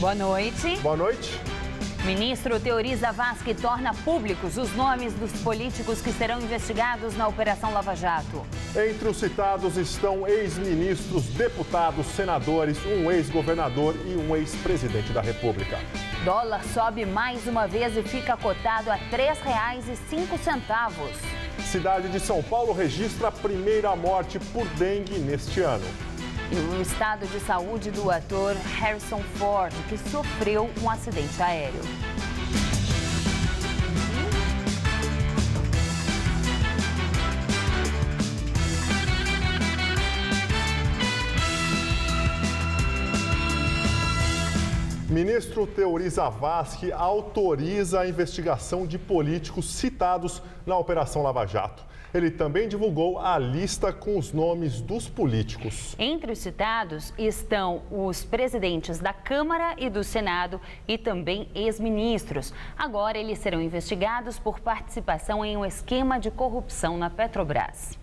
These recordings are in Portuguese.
Boa noite. Boa noite. Ministro Teori Zavascki torna públicos os nomes dos políticos que serão investigados na Operação Lava Jato. Entre os citados estão ex-ministros, deputados, senadores, um ex-governador e um ex-presidente da República. Dólar sobe mais uma vez e fica cotado a R$ 3,05. Cidade de São Paulo registra a primeira morte por dengue neste ano. E o estado de saúde do ator Harrison Ford, que sofreu um acidente aéreo. Ministro Teori Zavascki autoriza a investigação de políticos citados na Operação Lava Jato. Ele também divulgou a lista com os nomes dos políticos. Entre os citados estão os presidentes da Câmara e do Senado e também ex-ministros. Agora eles serão investigados por participação em um esquema de corrupção na Petrobras.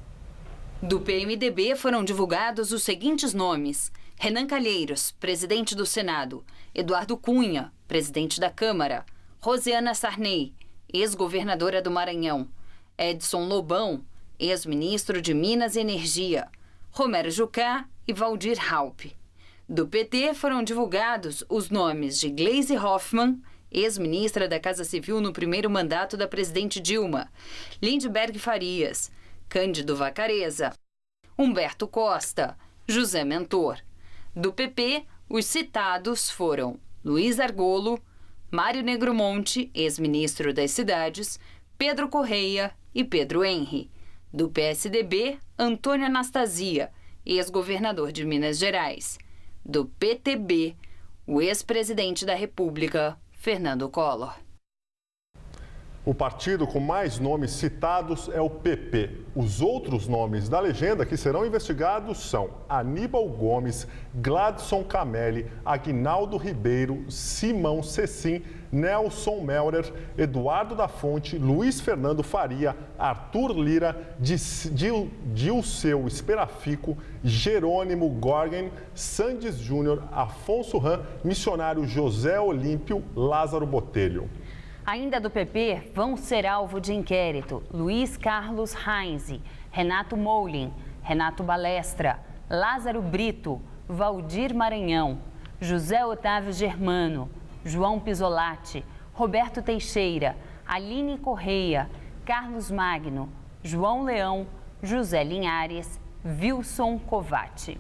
Do PMDB foram divulgados os seguintes nomes: Renan Calheiros, presidente do Senado; Eduardo Cunha, presidente da Câmara; Rosiana Sarney, ex-governadora do Maranhão; Edson Lobão, ex-ministro de Minas e Energia; Romero Jucá e Valdir Raupp. Do PT foram divulgados os nomes de Gleisi Hoffmann, ex-ministra da Casa Civil no primeiro mandato da presidente Dilma; Lindbergh Farias, Cândido Vacareza, Humberto Costa, José Mentor. Do PP, os citados foram Luiz Argolo, Mário Negromonte, ex-ministro das Cidades, Pedro Correia e Pedro Henry. Do PSDB, Antônio Anastasia, ex-governador de Minas Gerais. Do PTB, o ex-presidente da República, Fernando Collor. O partido com mais nomes citados é o PP. Os outros nomes da legenda que serão investigados são Aníbal Gomes, Gladson Camelli, Aguinaldo Ribeiro, Simão Cecim, Nelson Melrer, Eduardo da Fonte, Luiz Fernando Faria, Arthur Lira, Dilceu Esperafico, Jerônimo Gorgen, Sandes Júnior, Afonso Ram, missionário José Olímpio, Lázaro Botelho. Ainda do PP, vão ser alvo de inquérito Luiz Carlos Heinze, Renato Moulin, Renato Balestra, Lázaro Brito, Valdir Maranhão, José Otávio Germano, João Pisolatti, Roberto Teixeira, Aline Correia, Carlos Magno, João Leão, José Linhares, Wilson Covatti.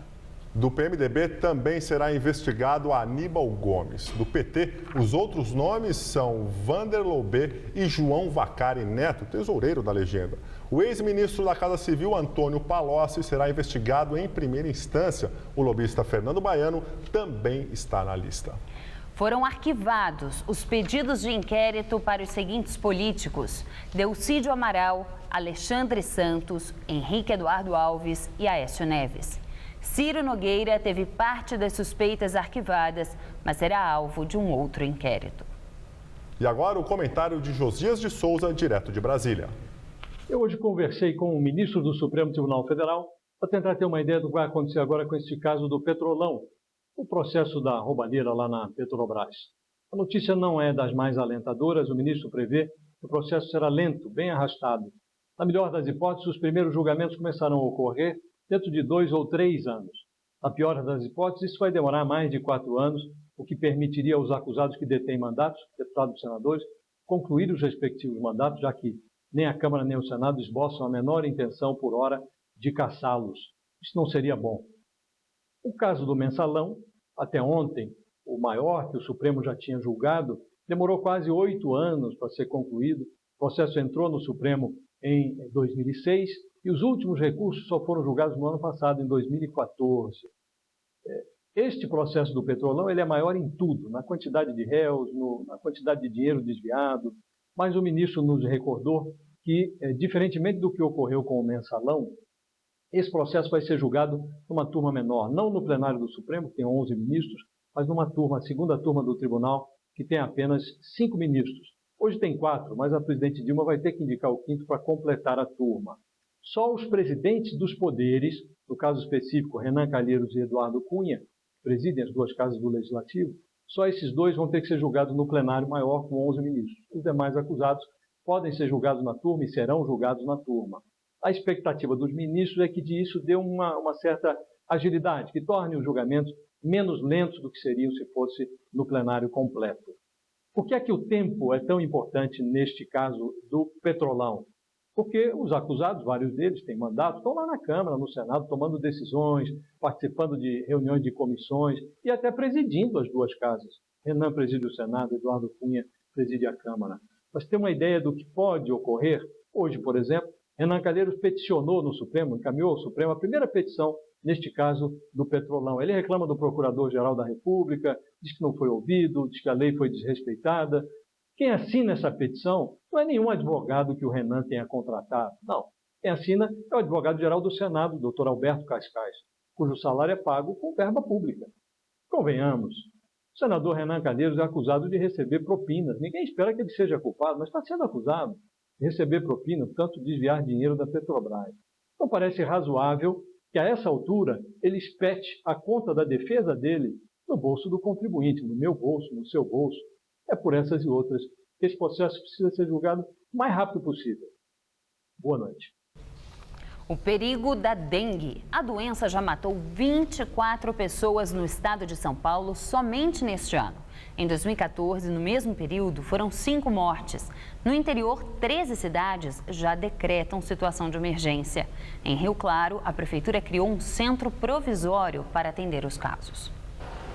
Do PMDB também será investigado Aníbal Gomes. Do PT, os outros nomes são Vander Loubet e João Vacari Neto, tesoureiro da legenda. O ex-ministro da Casa Civil, Antônio Palocci, será investigado em primeira instância. O lobista Fernando Baiano também está na lista. Foram arquivados os pedidos de inquérito para os seguintes políticos: Delcídio Amaral, Alexandre Santos, Henrique Eduardo Alves e Aécio Neves. Ciro Nogueira teve parte das suspeitas arquivadas, mas será alvo de um outro inquérito. E agora o comentário de Josias de Souza, direto de Brasília. Eu hoje conversei com o ministro do Supremo Tribunal Federal para tentar ter uma ideia do que vai acontecer agora com este caso do Petrolão, o processo da roubalheira lá na Petrobras. A notícia não é das mais alentadoras, o ministro prevê que o processo será lento, bem arrastado. Na melhor das hipóteses, os primeiros julgamentos começarão a ocorrer dentro de 2 ou 3 anos. Na pior das hipóteses, isso vai demorar mais de 4 anos, o que permitiria aos acusados que detêm mandatos, deputados e senadores, concluir os respectivos mandatos, já que nem a Câmara nem o Senado esboçam a menor intenção, por hora, de caçá-los. Isso não seria bom. O caso do Mensalão, até ontem, o maior que o Supremo já tinha julgado, demorou quase 8 anos para ser concluído. O processo entrou no Supremo em 2006 e os últimos recursos só foram julgados no ano passado, em 2014. Este processo do Petrolão ele é maior em tudo, na quantidade de réus, na quantidade de dinheiro desviado, mas o ministro nos recordou que, diferentemente do que ocorreu com o Mensalão, esse processo vai ser julgado numa turma menor, não no plenário do Supremo, que tem 11 ministros, mas numa turma, a segunda turma do tribunal, que tem apenas 5 ministros. Hoje tem 4, mas a presidente Dilma vai ter que indicar o 5º para completar a turma. Só os presidentes dos poderes, no caso específico Renan Calheiros e Eduardo Cunha, que presidem as 2 casas do Legislativo, Só esses 2 vão ter que ser julgados no plenário maior com 11 ministros. Os demais acusados podem ser julgados na turma e serão julgados na turma. A expectativa dos ministros é que disso dê uma certa agilidade, que torne os julgamentos menos lentos do que seriam se fosse no plenário completo. Por que é que o tempo é tão importante neste caso do Petrolão? Porque os acusados, vários deles têm mandato, estão lá na Câmara, no Senado, tomando decisões, participando de reuniões de comissões e até presidindo as 2 casas. Renan preside o Senado, Eduardo Cunha preside a Câmara. Mas tem uma ideia do que pode ocorrer? Hoje, por exemplo, Renan Calheiros peticionou no Supremo, encaminhou ao Supremo a primeira petição, neste caso, do Petrolão. Ele reclama do Procurador-Geral da República, diz que não foi ouvido, diz que a lei foi desrespeitada. Quem assina essa petição não é nenhum advogado que o Renan tenha contratado, não. Quem assina é o advogado-geral do Senado, doutor Alberto Cascais, cujo salário é pago com verba pública. Convenhamos, o senador Renan Calheiros é acusado de receber propinas. Ninguém espera que ele seja culpado, mas está sendo acusado de receber propina, portanto, desviar dinheiro da Petrobras. Não parece razoável que, a essa altura, ele espete a conta da defesa dele no bolso do contribuinte, no meu bolso, no seu bolso. É por essas e outras que esse processo precisa ser julgado o mais rápido possível. Boa noite. O perigo da dengue. A doença já matou 24 pessoas no estado de São Paulo somente neste ano. Em 2014, no mesmo período, foram 5 mortes. No interior, 13 cidades já decretam situação de emergência. Em Rio Claro, a prefeitura criou um centro provisório para atender os casos.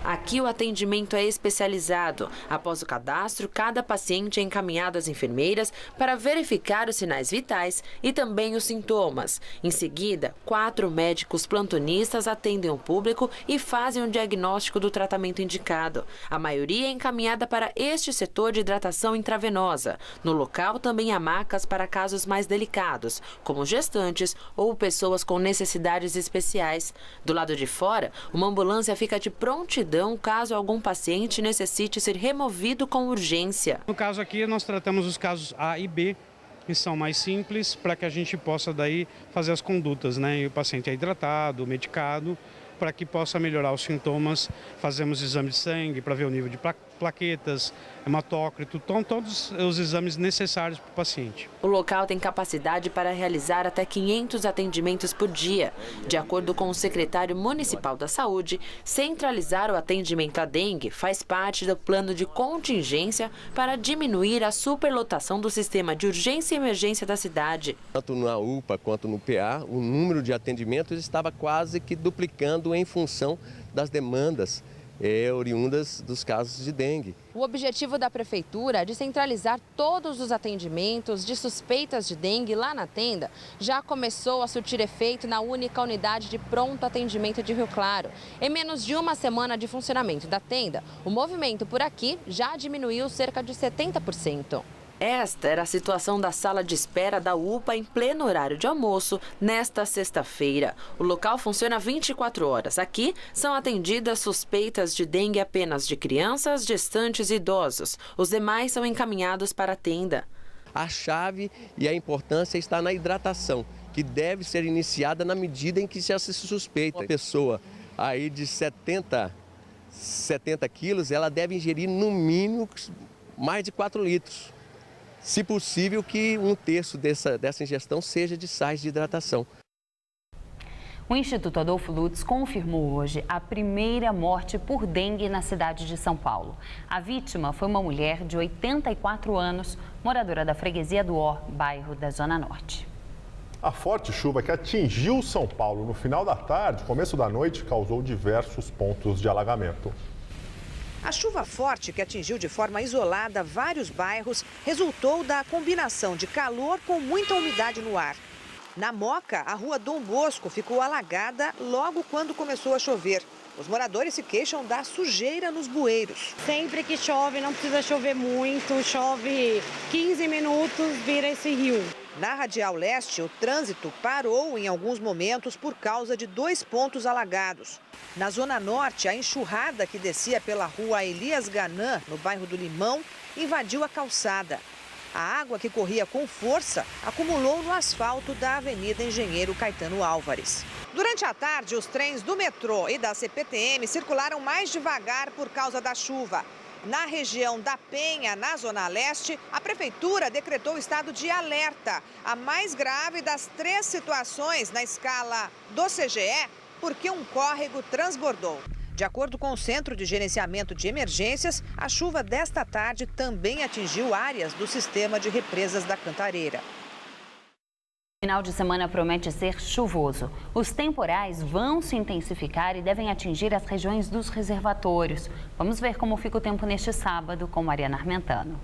Aqui o atendimento é especializado. Após o cadastro, cada paciente é encaminhado às enfermeiras para verificar os sinais vitais e também os sintomas. Em seguida, 4 médicos plantonistas atendem o público e fazem o diagnóstico do tratamento indicado. A maioria é encaminhada para este setor de hidratação intravenosa. No local também há macas para casos mais delicados, como gestantes ou pessoas com necessidades especiais. Do lado de fora, uma ambulância fica de prontidão caso algum paciente necessite ser removido com urgência. No caso aqui, nós tratamos os casos A e B, que são mais simples, para que a gente possa daí fazer as condutas, né? E o paciente é hidratado, medicado, para que possa melhorar os sintomas. Fazemos exame de sangue para ver o nível de plaquetas, hematócrito, todos os exames necessários para o paciente. O local tem capacidade para realizar até 500 atendimentos por dia. De acordo com o secretário municipal da Saúde, centralizar o atendimento à dengue faz parte do plano de contingência para diminuir a superlotação do sistema de urgência e emergência da cidade. Tanto na UPA quanto no PA, o número de atendimentos estava quase que duplicando em função das demandas oriundas dos casos de dengue. O objetivo da Prefeitura de centralizar todos os atendimentos de suspeitas de dengue lá na tenda já começou a surtir efeito na única unidade de pronto atendimento de Rio Claro. Em menos de uma semana de funcionamento da tenda, o movimento por aqui já diminuiu cerca de 70%. Esta era a situação da sala de espera da UPA em pleno horário de almoço nesta sexta-feira. O local funciona 24 horas. Aqui são atendidas suspeitas de dengue apenas de crianças, gestantes e idosos. Os demais são encaminhados para a tenda. A chave e a importância está na hidratação, que deve ser iniciada na medida em que se suspeita. Uma pessoa aí de 70 quilos, ela deve ingerir no mínimo mais de 4 litros. Se possível, que 1/3 dessa ingestão seja de sais de hidratação. O Instituto Adolfo Lutz confirmou hoje a primeira morte por dengue na cidade de São Paulo. A vítima foi uma mulher de 84 anos, moradora da freguesia do Ó, bairro da Zona Norte. A forte chuva que atingiu São Paulo no final da tarde, começo da noite, causou diversos pontos de alagamento. A chuva forte que atingiu de forma isolada vários bairros resultou da combinação de calor com muita umidade no ar. Na Moca, a rua Dom Bosco ficou alagada logo quando começou a chover. Os moradores se queixam da sujeira nos bueiros. Sempre que chove, não precisa chover muito, chove 15 minutos, vira esse rio. Na Radial Leste, o trânsito parou em alguns momentos por causa de 2 pontos alagados. Na Zona Norte, a enxurrada que descia pela rua Elias Ganã, no bairro do Limão, invadiu a calçada. A água que corria com força acumulou no asfalto da Avenida Engenheiro Caetano Álvares. Durante a tarde, os trens do metrô e da CPTM circularam mais devagar por causa da chuva. Na região da Penha, na Zona Leste, a Prefeitura decretou estado de alerta, a mais grave das 3 situações na escala do CGE, porque um córrego transbordou. De acordo com o Centro de Gerenciamento de Emergências, a chuva desta tarde também atingiu áreas do sistema de represas da Cantareira. Final de semana promete ser chuvoso. Os temporais vão se intensificar e devem atingir as regiões dos reservatórios. Vamos ver como fica o tempo neste sábado com Mariana Armentano.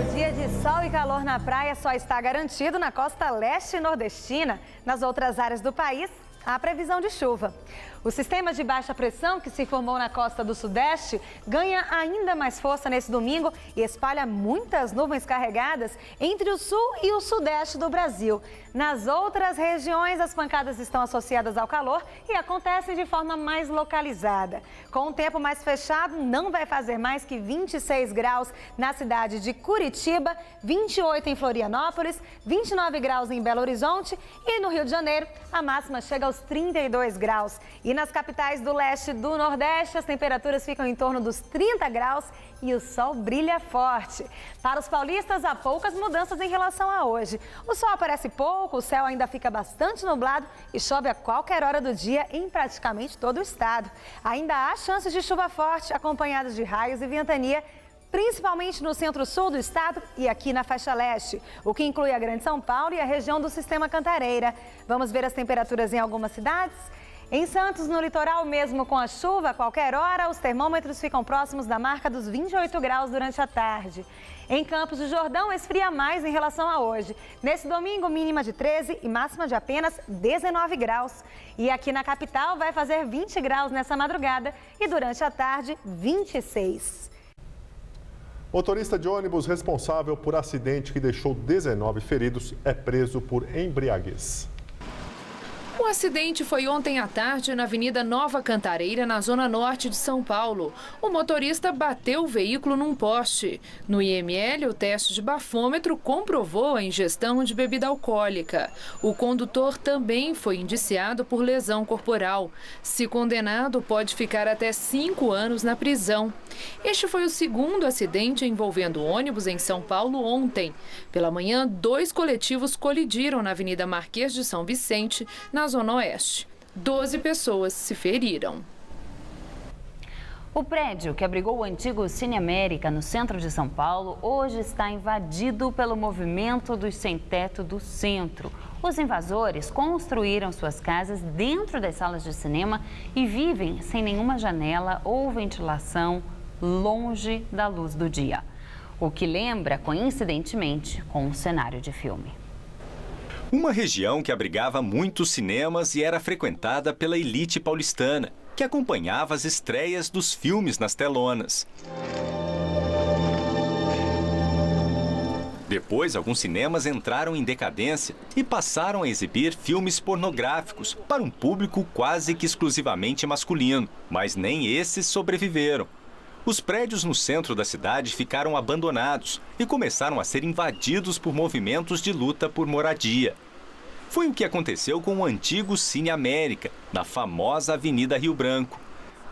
O dia de sol e calor na praia só está garantido na costa leste e nordestina. Nas outras áreas do país, há previsão de chuva. O sistema de baixa pressão que se formou na costa do Sudeste ganha ainda mais força nesse domingo e espalha muitas nuvens carregadas entre o sul e o sudeste do Brasil. Nas outras regiões, as pancadas estão associadas ao calor e acontecem de forma mais localizada. Com o tempo mais fechado, não vai fazer mais que 26 graus na cidade de Curitiba, 28 em Florianópolis, 29 graus em Belo Horizonte e no Rio de Janeiro, a máxima chega aos 32 graus. E nas capitais do leste e do nordeste, as temperaturas ficam em torno dos 30 graus e o sol brilha forte. Para os paulistas, há poucas mudanças em relação a hoje. O sol aparece pouco, o céu ainda fica bastante nublado e chove a qualquer hora do dia em praticamente todo o estado. Ainda há chances de chuva forte, acompanhadas de raios e ventania, principalmente no centro-sul do estado e aqui na faixa leste, o que inclui a Grande São Paulo e a região do Sistema Cantareira. Vamos ver as temperaturas em algumas cidades? Em Santos, no litoral, mesmo com a chuva, a qualquer hora, os termômetros ficam próximos da marca dos 28 graus durante a tarde. Em Campos do Jordão, esfria mais em relação a hoje. Nesse domingo, mínima de 13 e máxima de apenas 19 graus. E aqui na capital, vai fazer 20 graus nessa madrugada e durante a tarde, 26. Motorista de ônibus responsável por acidente que deixou 19 feridos é preso por embriaguez. O acidente foi ontem à tarde na Avenida Nova Cantareira, na zona norte de São Paulo. O motorista bateu o veículo num poste. No IML, o teste de bafômetro comprovou a ingestão de bebida alcoólica. O condutor também foi indiciado por lesão corporal. Se condenado, pode ficar até 5 anos na prisão. Este foi o segundo acidente envolvendo ônibus em São Paulo ontem. Pela manhã, 2 coletivos colidiram na Avenida Marquês de São Vicente, na Zona Oeste. 12 pessoas se feriram. O prédio que abrigou o antigo Cine América, no centro de São Paulo, hoje está invadido pelo movimento dos sem-teto do centro. Os invasores construíram suas casas dentro das salas de cinema e vivem sem nenhuma janela ou ventilação, longe da luz do dia. O que lembra, coincidentemente, com um cenário de filme. Uma região que abrigava muitos cinemas e era frequentada pela elite paulistana, que acompanhava as estreias dos filmes nas telonas. Depois, alguns cinemas entraram em decadência e passaram a exibir filmes pornográficos para um público quase que exclusivamente masculino, mas nem esses sobreviveram. Os prédios no centro da cidade ficaram abandonados e começaram a ser invadidos por movimentos de luta por moradia. Foi o que aconteceu com o antigo Cine América, na famosa Avenida Rio Branco.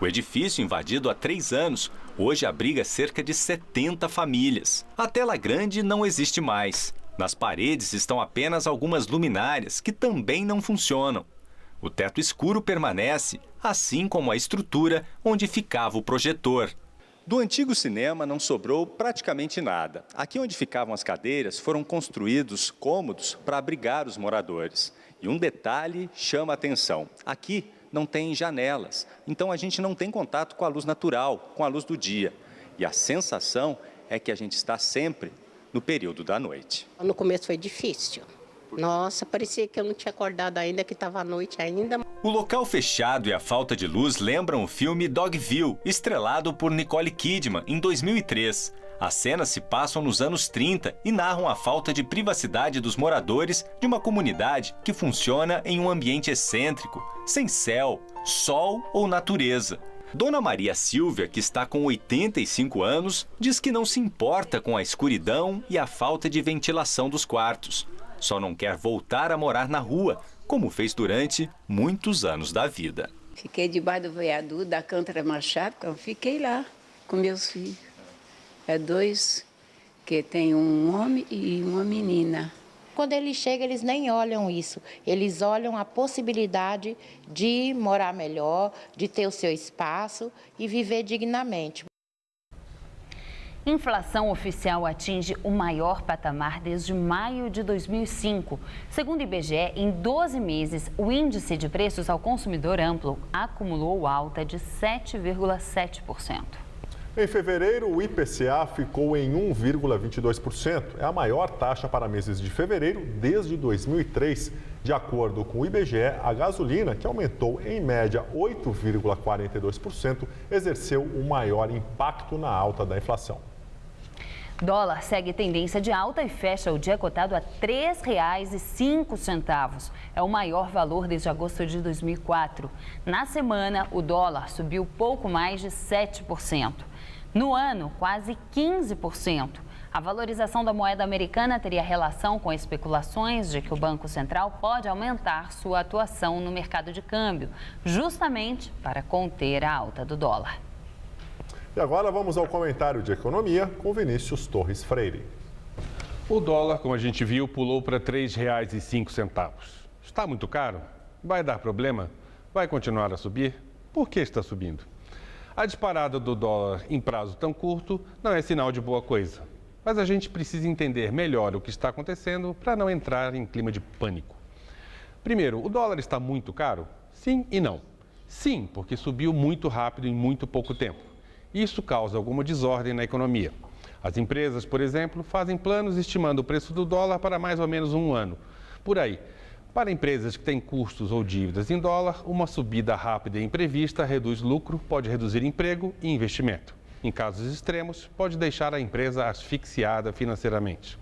O edifício, invadido há 3 anos, hoje abriga cerca de 70 famílias. A tela grande não existe mais. Nas paredes estão apenas algumas luminárias que também não funcionam. O teto escuro permanece, assim como a estrutura onde ficava o projetor. Do antigo cinema não sobrou praticamente nada. Aqui onde ficavam as cadeiras foram construídos cômodos para abrigar os moradores. E um detalhe chama a atenção. Aqui não tem janelas, então a gente não tem contato com a luz natural, com a luz do dia. E a sensação é que a gente está sempre no período da noite. No começo foi difícil. Nossa, parecia que eu não tinha acordado ainda, que estava à noite ainda. O local fechado e a falta de luz lembram o filme Dogville, estrelado por Nicole Kidman em 2003. As cenas se passam nos anos 30 e narram a falta de privacidade dos moradores de uma comunidade que funciona em um ambiente excêntrico, sem céu, sol ou natureza. Dona Maria Silvia, que está com 85 anos, diz que não se importa com a escuridão e a falta de ventilação dos quartos. Só não quer voltar a morar na rua, como fez durante muitos anos da vida. Fiquei debaixo do viaduto da Alcântara Machado, então fiquei lá com meus filhos. É dois, que tem um homem e uma menina. Quando eles chegam, eles nem olham isso. Eles olham a possibilidade de morar melhor, de ter o seu espaço e viver dignamente. Inflação oficial atinge o maior patamar desde maio de 2005. Segundo o IBGE, em 12 meses, o índice de preços ao consumidor amplo acumulou alta de 7,7%. Em fevereiro, o IPCA ficou em 1,22%. É a maior taxa para meses de fevereiro desde 2003. De acordo com o IBGE, a gasolina, que aumentou em média 8,42%, exerceu o maior impacto na alta da inflação. Dólar segue tendência de alta e fecha o dia cotado a R$ 3,05. É o maior valor desde agosto de 2004. Na semana, o dólar subiu pouco mais de 7%. No ano, quase 15%. A valorização da moeda americana teria relação com especulações de que o Banco Central pode aumentar sua atuação no mercado de câmbio, justamente para conter a alta do dólar. E agora vamos ao comentário de economia com Vinícius Torres Freire. O dólar, como a gente viu, pulou para R$ 3,05. Está muito caro? Vai dar problema? Vai continuar a subir? Por que está subindo? A disparada do dólar em prazo tão curto não é sinal de boa coisa. Mas a gente precisa entender melhor o que está acontecendo para não entrar em clima de pânico. Primeiro, o dólar está muito caro? Sim e não. Sim, porque subiu muito rápido em muito pouco tempo. Isso causa alguma desordem na economia. As empresas, por exemplo, fazem planos estimando o preço do dólar para mais ou menos um ano. Por aí. Para empresas que têm custos ou dívidas em dólar, uma subida rápida e imprevista reduz lucro, pode reduzir emprego e investimento. Em casos extremos, pode deixar a empresa asfixiada financeiramente.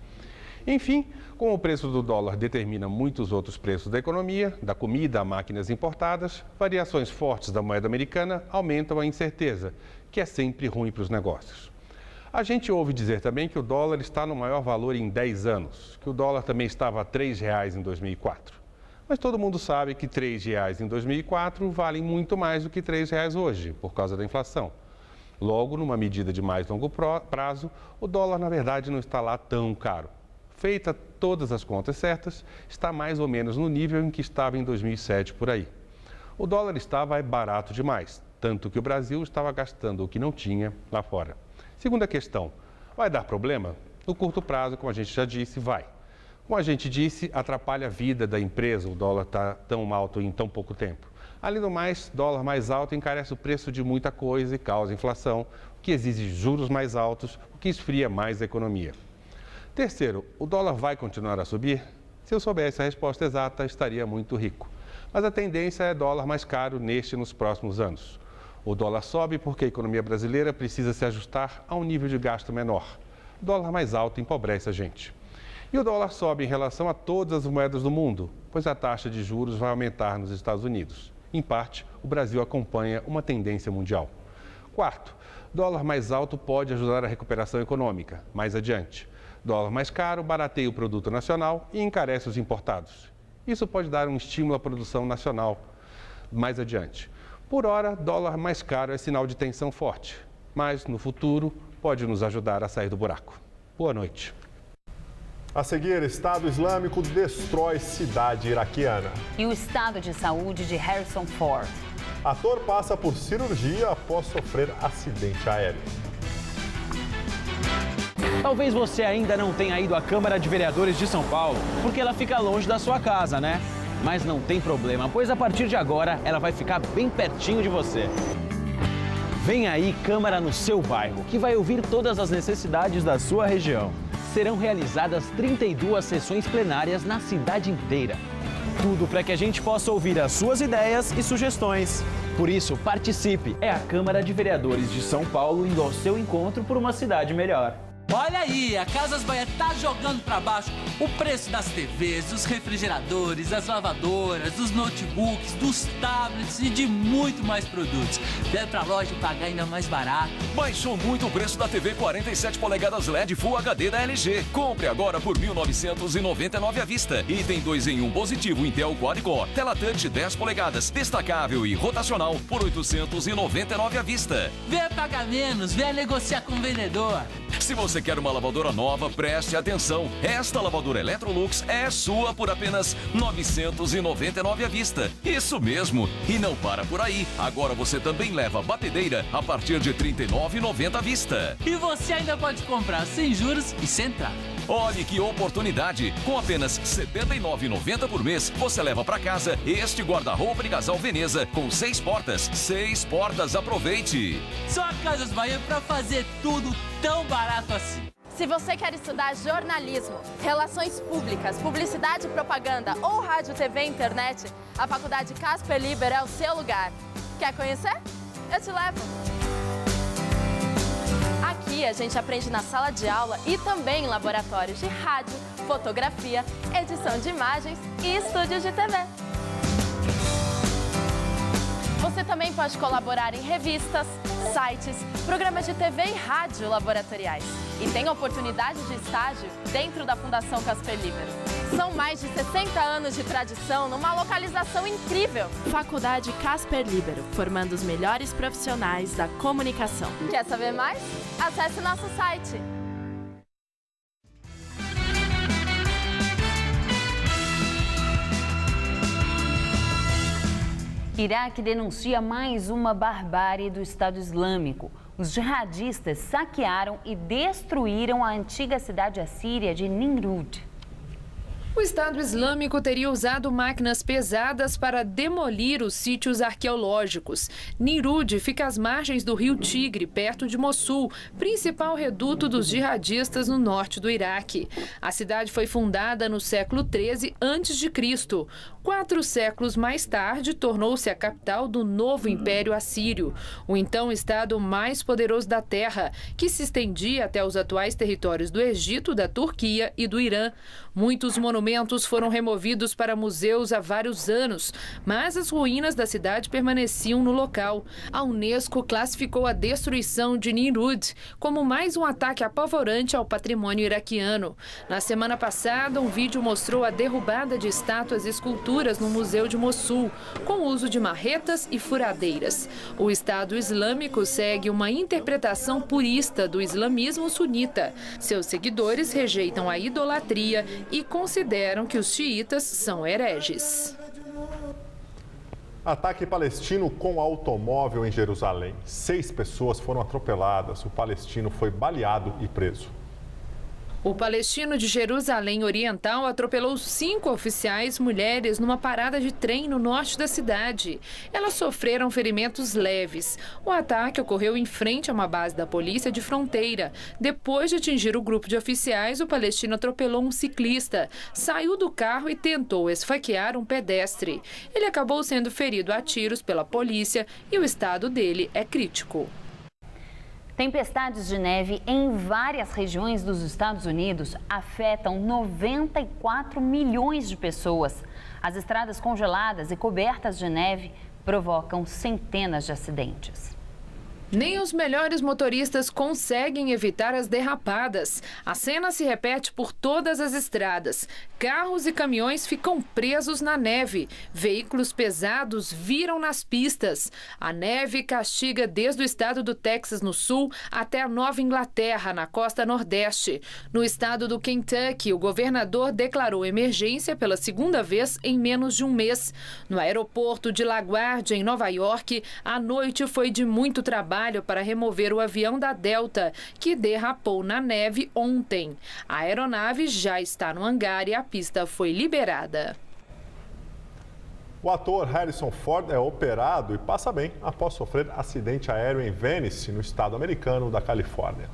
Enfim, como o preço do dólar determina muitos outros preços da economia, da comida a máquinas importadas, variações fortes da moeda americana aumentam a incerteza, que é sempre ruim para os negócios. A gente ouve dizer também que o dólar está no maior valor em 10 anos, que o dólar também estava a R$ 3,00 em 2004. Mas todo mundo sabe que R$ 3,00 em 2004 valem muito mais do que R$ 3,00 hoje, por causa da inflação. Logo, numa medida de mais longo prazo, o dólar, na verdade, não está lá tão caro. Feita todas as contas certas, está mais ou menos no nível em que estava em 2007, por aí. O dólar estava barato demais, tanto que o Brasil estava gastando o que não tinha lá fora. Segunda questão, vai dar problema? No curto prazo, como a gente já disse, vai. Como a gente disse, atrapalha a vida da empresa, o dólar está tão alto em tão pouco tempo. Além do mais, dólar mais alto encarece o preço de muita coisa e causa inflação, o que exige juros mais altos, o que esfria mais a economia. Terceiro, o dólar vai continuar a subir? Se eu soubesse a resposta exata, estaria muito rico. Mas a tendência é dólar mais caro neste e nos próximos anos. O dólar sobe porque a economia brasileira precisa se ajustar a um nível de gasto menor. O dólar mais alto empobrece a gente. E o dólar sobe em relação a todas as moedas do mundo, pois a taxa de juros vai aumentar nos Estados Unidos. Em parte, o Brasil acompanha uma tendência mundial. Quarto, dólar mais alto pode ajudar a recuperação econômica, mais adiante. Dólar mais caro barateia o produto nacional e encarece os importados. Isso pode dar um estímulo à produção nacional mais adiante. Por hora, dólar mais caro é sinal de tensão forte, mas no futuro pode nos ajudar a sair do buraco. Boa noite. A seguir, Estado Islâmico destrói cidade iraquiana. E o estado de saúde de Harrison Ford. Ator passa por cirurgia após sofrer acidente aéreo. Talvez você ainda não tenha ido à Câmara de Vereadores de São Paulo, porque ela fica longe da sua casa, né? Mas não tem problema, pois a partir de agora ela vai ficar bem pertinho de você. Vem aí Câmara no seu bairro, que vai ouvir todas as necessidades da sua região. Serão realizadas 32 sessões plenárias na cidade inteira. Tudo para que a gente possa ouvir as suas ideias e sugestões. Por isso, participe! É a Câmara de Vereadores de São Paulo indo ao seu encontro por uma cidade melhor. Olha aí, a Casas Bahia tá jogando para baixo o preço das TVs, dos refrigeradores, das lavadoras, dos notebooks, dos tablets e de muito mais produtos. Vem pra loja e pagar ainda mais barato. Baixou muito o preço da TV 47 polegadas LED Full HD da LG. Compre agora por R$ 1.999 à vista. E tem 2 em 1 positivo Intel Quad-Core. Tela Touch 10 polegadas, destacável e rotacional por R$ 899 à vista. Vem pagar menos, vem negociar com o vendedor. Se você quer uma lavadora nova, preste atenção. Esta lavadora Electrolux é sua por apenas R$ 999 à vista. Isso mesmo. E não para por aí. Agora você também leva a batedeira a partir de R$ 39,90 à vista. E você ainda pode comprar sem juros e sem entrada. Olhe que oportunidade! Com apenas R$ 79,90 por mês, você leva para casa este guarda-roupa de casal Veneza com 6 portas. 6 portas, aproveite! Só a Casas Bahia para fazer tudo tão barato assim. Se você quer estudar jornalismo, relações públicas, publicidade e propaganda ou rádio, TV e internet, a Faculdade Casper Liber é o seu lugar. Quer conhecer? Eu te levo! Aqui a gente aprende na sala de aula e também em laboratórios de rádio, fotografia, edição de imagens e estúdios de TV. Você também pode colaborar em revistas, sites, programas de TV e rádio laboratoriais. E tem oportunidade de estágio dentro da Fundação Casper Libero. São mais de 60 anos de tradição numa localização incrível. Faculdade Casper Libero, formando os melhores profissionais da comunicação. Quer saber mais? Acesse nosso site. Iraque denuncia mais uma barbárie do Estado Islâmico. Os jihadistas saquearam e destruíram a antiga cidade assíria de Nimrud. O Estado Islâmico teria usado máquinas pesadas para demolir os sítios arqueológicos. Nimrud fica às margens do rio Tigre, perto de Mossul, principal reduto dos jihadistas no norte do Iraque. A cidade foi fundada no século XIII a.C. 4 séculos mais tarde, tornou-se a capital do novo Império Assírio, o então estado mais poderoso da Terra, que se estendia até os atuais territórios do Egito, da Turquia e do Irã. Muitos monumentos foram removidos para museus há vários anos, mas as ruínas da cidade permaneciam no local. A Unesco classificou a destruição de Nimrud como mais um ataque apavorante ao patrimônio iraquiano. Na semana passada, um vídeo mostrou a derrubada de estátuas e esculturas no Museu de Mossul, com uso de marretas e furadeiras. O Estado Islâmico segue uma interpretação purista do islamismo sunita. Seus seguidores rejeitam a idolatria e consideram que os xiitas são hereges. Ataque palestino com automóvel em Jerusalém. 6 pessoas foram atropeladas. O palestino foi baleado e preso. O palestino de Jerusalém Oriental atropelou 5 oficiais mulheres numa parada de trem no norte da cidade. Elas sofreram ferimentos leves. O ataque ocorreu em frente a uma base da polícia de fronteira. Depois de atingir o grupo de oficiais, o palestino atropelou um ciclista, saiu do carro e tentou esfaquear um pedestre. Ele acabou sendo ferido a tiros pela polícia e o estado dele é crítico. Tempestades de neve em várias regiões dos Estados Unidos afetam 94 milhões de pessoas. As estradas congeladas e cobertas de neve provocam centenas de acidentes. Nem os melhores motoristas conseguem evitar as derrapadas. A cena se repete por todas as estradas. Carros e caminhões ficam presos na neve. Veículos pesados viram nas pistas. A neve castiga desde o estado do Texas, no sul, até a Nova Inglaterra, na costa nordeste. No estado do Kentucky, o governador declarou emergência pela 2ª vez em menos de um mês. No aeroporto de LaGuardia, em Nova York, a noite foi de muito trabalho para remover o avião da Delta, que derrapou na neve ontem. A aeronave já está no hangar e a pista foi liberada. O ator Harrison Ford é operado e passa bem após sofrer acidente aéreo em Venice, no estado americano da Califórnia.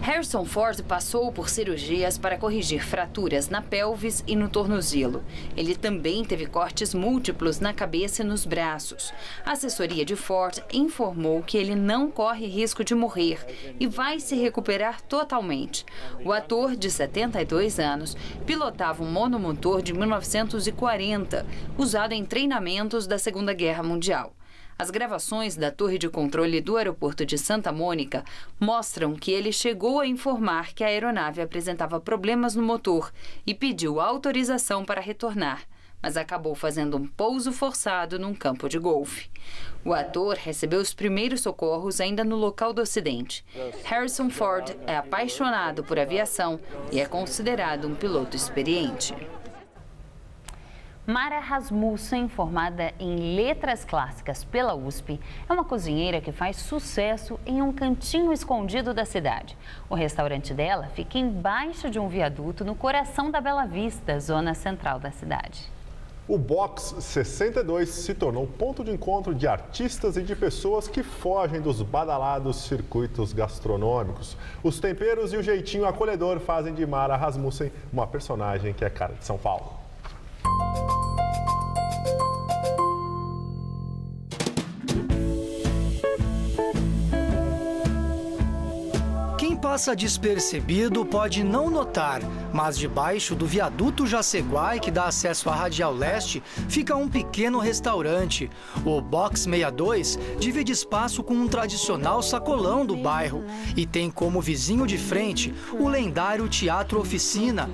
Harrison Ford passou por cirurgias para corrigir fraturas na pelvis e no tornozelo. Ele também teve cortes múltiplos na cabeça e nos braços. A assessoria de Ford informou que ele não corre risco de morrer e vai se recuperar totalmente. O ator, de 72 anos, pilotava um monomotor de 1940, usado em treinamentos da Segunda Guerra Mundial. As gravações da torre de controle do aeroporto de Santa Mônica mostram que ele chegou a informar que a aeronave apresentava problemas no motor e pediu autorização para retornar, mas acabou fazendo um pouso forçado num campo de golfe. O ator recebeu os primeiros socorros ainda no local do acidente. Harrison Ford é apaixonado por aviação e é considerado um piloto experiente. Mara Rasmussen, formada em Letras Clássicas pela USP, é uma cozinheira que faz sucesso em um cantinho escondido da cidade. O restaurante dela fica embaixo de um viaduto no coração da Bela Vista, zona central da cidade. O Box 62 se tornou ponto de encontro de artistas e de pessoas que fogem dos badalados circuitos gastronômicos. Os temperos e o jeitinho acolhedor fazem de Mara Rasmussen uma personagem que é cara de São Paulo. Quem passa despercebido pode não notar, mas debaixo do viaduto Jaceguai, que dá acesso à Radial Leste, fica um pequeno restaurante. O Box 62 divide espaço com um tradicional sacolão do bairro e tem como vizinho de frente o lendário Teatro Oficina.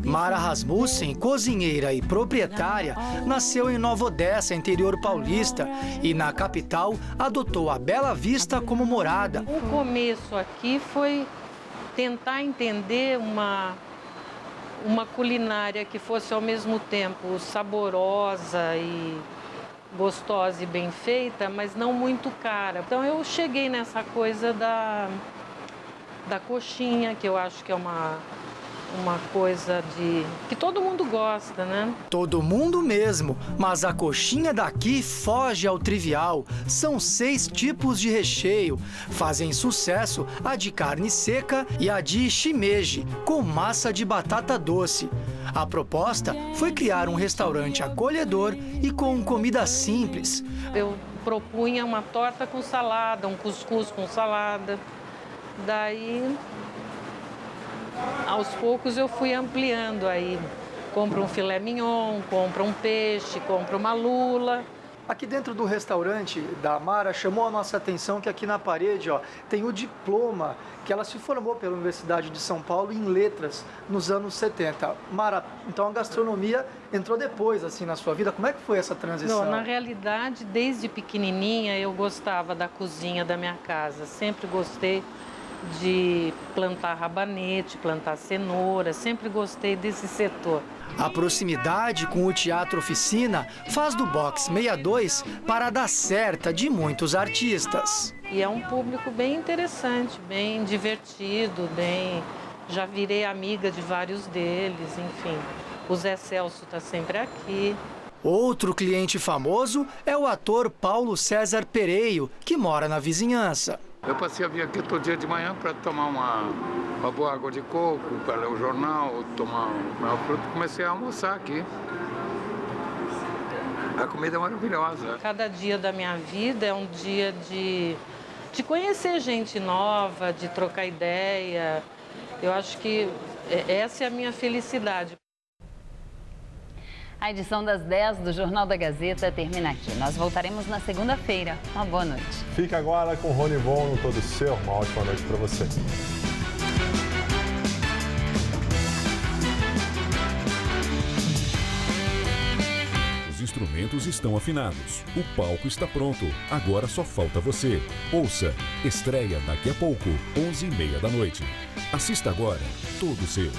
Mara Rasmussen, cozinheira e proprietária, nasceu em Nova Odessa, interior paulista, e na capital adotou a Bela Vista como morada. O começo aqui foi tentar entender uma culinária que fosse ao mesmo tempo saborosa e gostosa e bem feita, mas não muito cara. Então eu cheguei nessa coisa da coxinha, que eu acho que é uma coisa que todo mundo gosta, né? Todo mundo mesmo, mas a coxinha daqui foge ao trivial. São 6 tipos de recheio. Fazem sucesso a de carne seca e a de shimeji, com massa de batata doce. A proposta foi criar um restaurante acolhedor e com comida simples. Eu propunha uma torta com salada, um cuscuz com salada. Daí, aos poucos eu fui ampliando aí. Compra um filé mignon, compra um peixe, compra uma lula. Aqui dentro do restaurante da Mara, chamou a nossa atenção que aqui na parede, ó, tem o diploma que ela se formou pela Universidade de São Paulo em letras nos anos 70. Mara, então a gastronomia entrou depois assim na sua vida. Como é que foi essa transição? Não, na realidade, desde pequenininha eu gostava da cozinha da minha casa. Sempre gostei de plantar rabanete, plantar cenoura, sempre gostei desse setor. A proximidade com o Teatro Oficina faz do Box 62 parada certa de muitos artistas. E é um público bem interessante, bem divertido, já virei amiga de vários deles, enfim. O Zé Celso está sempre aqui. Outro cliente famoso é o ator Paulo César Pereio, que mora na vizinhança. Eu passei a vir aqui todo dia de manhã para tomar uma boa água de coco, para ler o jornal, tomar uma fruta. Comecei a almoçar aqui. A comida é maravilhosa. Cada dia da minha vida é um dia de conhecer gente nova, de trocar ideia. Eu acho que essa é a minha felicidade. A edição das 10 do Jornal da Gazeta termina aqui. Nós voltaremos na segunda-feira. Uma boa noite. Fica agora com o Rony Von no Todo Seu. Uma ótima noite para você. Os instrumentos estão afinados. O palco está pronto. Agora só falta você. Ouça. Estreia daqui a pouco, 11h30 da noite. Assista agora. Todo Seu.